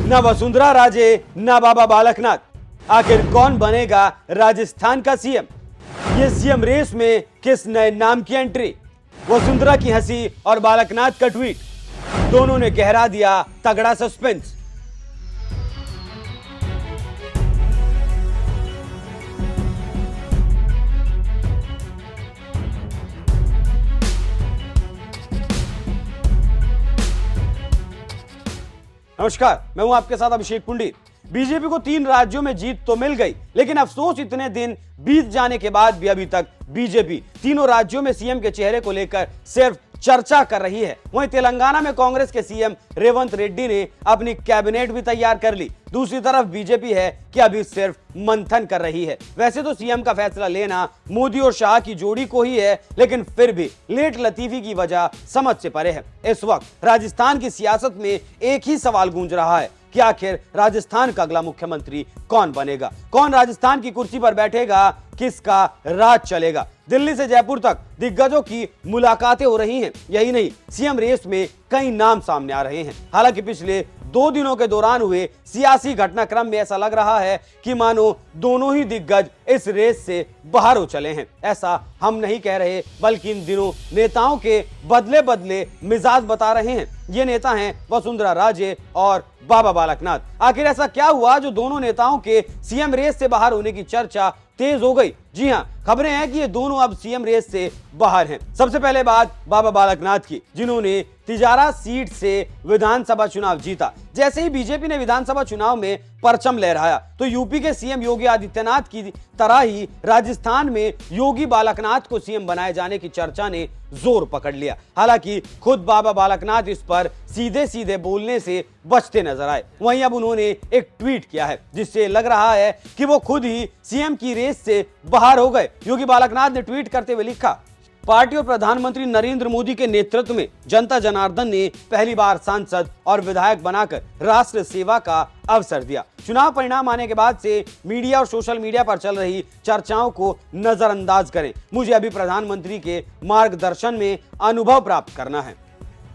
न वसुंधरा राजे न बाबा बालकनाथ। आखिर कौन बनेगा राजस्थान का सीएम? ये सीएम रेस में किस नए नाम की एंट्री? वसुंधरा की हंसी और बालकनाथ का ट्वीट, दोनों ने गहरा दिया तगड़ा सस्पेंस। नमस्कार, मैं हूं आपके साथ अभिषेक पुंडी। बीजेपी को 3 राज्यों में जीत तो मिल गई, लेकिन अफसोस इतने दिन बीत जाने के बाद भी अभी तक बीजेपी तीनों राज्यों में सीएम के चेहरे को लेकर सिर्फ चर्चा कर रही है। वहीं तेलंगाना में कांग्रेस के सीएम रेवंत रेड्डी ने अपनी कैबिनेट भी तैयार कर ली। दूसरी तरफ बीजेपी है कि अभी सिर्फ मंथन कर रही है। वैसे तो सीएम का फैसला लेना मोदी और शाह की जोड़ी को ही है, लेकिन फिर भी लेट लतीफी की वजह समझ से परे है। इस वक्त राजस्थान की सियासत में एक ही सवाल गूंज रहा है कि आखिर राजस्थान का अगला मुख्यमंत्री कौन बनेगा, कौन राजस्थान की कुर्सी पर बैठेगा, किसका राज चलेगा। दिल्ली से जयपुर तक दिग्गजों की मुलाकातें हो रही हैं। यही नहीं, सीएम रेस में कई नाम सामने आ रहे हैं। हालांकि पिछले 2 दिनों के दौरान हुए सियासी घटनाक्रम में ऐसा लग रहा है कि मानो दोनों ही दिग्गज इस रेस से बाहर हो चले हैं। ऐसा हम नहीं कह रहे, बल्कि इन दिनों नेताओं के बदले बदले मिजाज बता रहे हैं। ये नेता हैं वसुंधरा राजे और बाबा बालकनाथ। आखिर ऐसा क्या हुआ जो दोनों नेताओं के सीएम रेस से बाहर होने की चर्चा तेज हो गई? जी हां, खबरें हैं कि ये दोनों अब सीएम रेस से बाहर हैं। सबसे पहले बात बाबा बालकनाथ की, जिन्होंने तिजारा सीट से विधानसभा चुनाव जीता। जैसे ही बीजेपी ने विधानसभा चुनाव में परचम लहराया, तो यूपी के सीएम योगी आदित्यनाथ की तरह ही राजस्थान में योगी बालकनाथ को सीएम बनाए जाने की चर्चा ने जोर पकड़ लिया। हालांकि खुद बाबा बालकनाथ इस पर सीधे सीधे बोलने से बचते नजर आए। वहीं अब उन्होंने एक ट्वीट किया है, जिससे लग रहा है कि वो खुद ही सीएम की रेस से बाहर हो गए। योगी बालकनाथ ने ट्वीट करते हुए लिखा, पार्टी और प्रधानमंत्री नरेंद्र मोदी के नेतृत्व में जनता जनार्दन ने पहली बार सांसद और विधायक बनाकर राष्ट्र सेवा का अवसर दिया। चुनाव परिणाम आने के बाद से मीडिया और सोशल मीडिया पर चल रही चर्चाओं को नजरअंदाज करें। मुझे अभी प्रधानमंत्री के मार्गदर्शन में अनुभव प्राप्त करना है।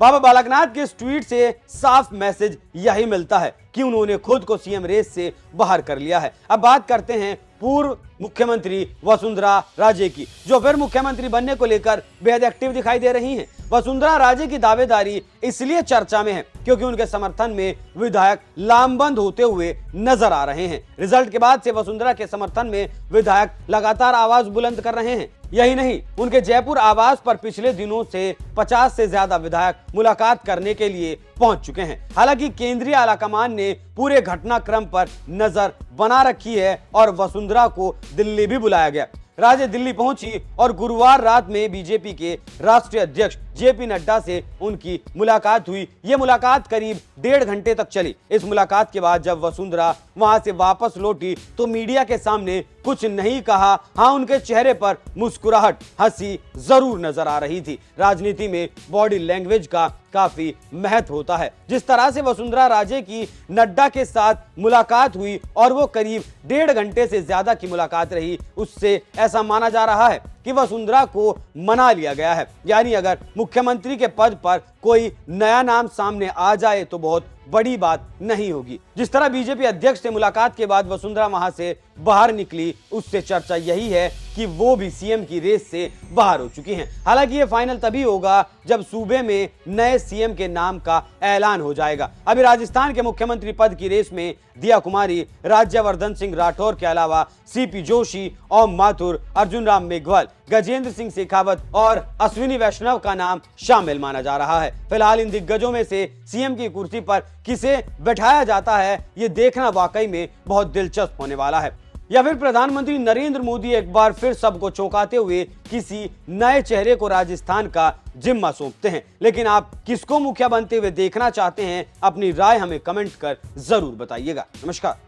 बाबा बालकनाथ के इस ट्वीट से साफ मैसेज यही मिलता है कि उन्होंने खुद को सीएम रेस से बाहर कर लिया है। अब बात करते हैं पूर्व मुख्यमंत्री वसुंधरा राजे की, जो फिर मुख्यमंत्री बनने को लेकर बेहद एक्टिव दिखाई दे रही हैं। वसुंधरा राजे की दावेदारी इसलिए चर्चा में है क्योंकि उनके समर्थन में विधायक लामबंद होते हुए नजर आ रहे हैं। रिजल्ट के बाद से वसुंधरा के समर्थन में विधायक लगातार आवाज बुलंद कर रहे हैं। यही नहीं, उनके जयपुर आवास पर पिछले दिनों से 50 से ज्यादा विधायक मुलाकात करने के लिए पहुंच चुके हैं। हालांकि केंद्रीय आलाकमान ने पूरे घटनाक्रम पर नजर बना रखी है और वसुंधरा को दिल्ली भी बुलाया गया। राजे दिल्ली पहुंची और गुरुवार रात में बीजेपी के राष्ट्रीय अध्यक्ष जेपी नड्डा से उनकी मुलाकात हुई। यह मुलाकात करीब 1.5 घंटे तक चली। इस मुलाकात के बाद जब वसुंधरा वहां से वापस लौटी तो मीडिया के सामने कुछ नहीं कहा। हाँ, उनके चेहरे पर मुस्कुराहट, हंसी जरूर नजर आ रही थी। राजनीति में बॉडी लैंग्वेज का काफी महत्व होता है। जिस तरह से वसुंधरा राजे की नड्डा के साथ मुलाकात हुई और वो करीब 1.5 घंटे से ज्यादा की मुलाकात रही, उससे ऐसा माना जा रहा है कि वसुंधरा को मना लिया गया है। यानी अगर मुख्यमंत्री के पद पर कोई नया नाम सामने आ जाए तो बहुत बड़ी बात नहीं होगी। जिस तरह बीजेपी अध्यक्ष से मुलाकात के बाद वसुंधरा वहां से बाहर निकली, उससे चर्चा यही है कि वो भी सीएम की रेस से बाहर हो चुकी हैं। हालांकि ये फाइनल तभी होगा जब सूबे में नए सीएम के नाम का ऐलान हो जाएगा। अभी राजस्थान के मुख्यमंत्री पद की रेस में दिया कुमारी, राज्यवर्धन सिंह राठौर के अलावा सीपी जोशी, ओम माथुर, अर्जुन राम मेघवाल, गजेंद्र सिंह शेखावत और अश्विनी वैष्णव का नाम शामिल माना जा रहा है। फिलहाल इन दिग्गजों में से सीएम की कुर्सी पर किसे बैठाया जाता है, ये देखना वाकई में बहुत दिलचस्प होने वाला है। या फिर प्रधानमंत्री नरेंद्र मोदी एक बार फिर सबको चौंकाते हुए किसी नए चेहरे को राजस्थान का जिम्मा सौंपते हैं। लेकिन आप किसको मुखिया बनते हुए देखना चाहते हैं, अपनी राय हमें कमेंट कर जरूर बताइएगा। नमस्कार।